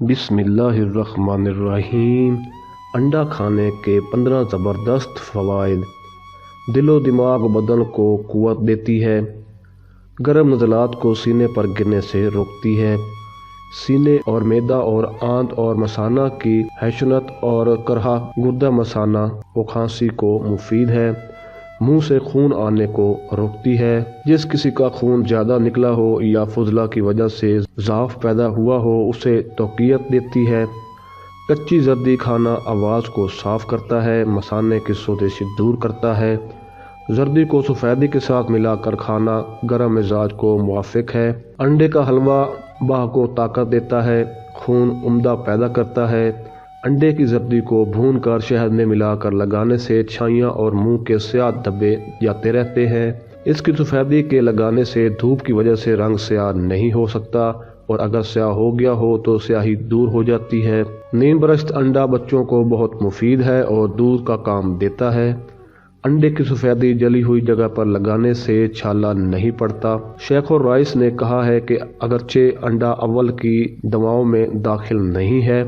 بسم اللہ الرحمن الرحیم۔ انڈا کھانے کے 15 زبردست فوائد۔ دل و دماغ بدن کو قوت دیتی ہے، گرم نزلات کو سینے پر گرنے سے روکتی ہے، سینے اور معدہ اور آنت اور مثانہ کی خشونت اور کرہا گردہ مثانہ و کھانسی کو مفید ہے، منہ سے خون آنے کو روکتی ہے، جس کسی کا خون زیادہ نکلا ہو یا فضلہ کی وجہ سے ضعف پیدا ہوا ہو اسے تقویت دیتی ہے۔ کچی زردی کھانا آواز کو صاف کرتا ہے، مثانے کی سوزش دور کرتا ہے۔ زردی کو سفیدی کے ساتھ ملا کر کھانا گرم مزاج کو موافق ہے۔ انڈے کا حلوہ باہ کو طاقت دیتا ہے، خون عمدہ پیدا کرتا ہے۔ انڈے کی زردی کو بھون کر شہد میں ملا کر لگانے سے چھائیاں اور منہ کے سیاہ دھبے جاتے رہتے ہیں۔ اس کی سفیدی کے لگانے سے دھوپ کی وجہ سے رنگ سیاہ نہیں ہو سکتا، اور اگر سیاہ ہو گیا ہو تو سیاہی دور ہو جاتی ہے۔ نیم برشت انڈا بچوں کو بہت مفید ہے اور دودھ کا کام دیتا ہے۔ انڈے کی سفیدی جلی ہوئی جگہ پر لگانے سے چھالا نہیں پڑتا۔ شیخ الرائس نے کہا ہے کہ اگرچہ انڈا اول کی دواؤں میں داخل نہیں ہے،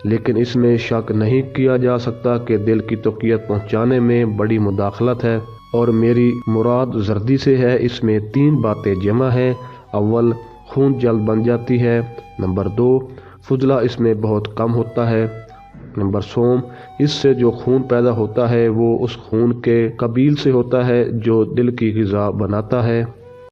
لیکن اس میں شک نہیں کیا جا سکتا کہ دل کی تقویت پہنچانے میں بڑی مداخلت ہے، اور میری مراد زردی سے ہے۔ اس میں 3 باتیں جمع ہیں۔ اول، خون جلد بن جاتی ہے۔ نمبر 2، فضلہ اس میں بہت کم ہوتا ہے۔ نمبر سوم، اس سے جو خون پیدا ہوتا ہے وہ اس خون کے قبیل سے ہوتا ہے جو دل کی غذا بناتا ہے۔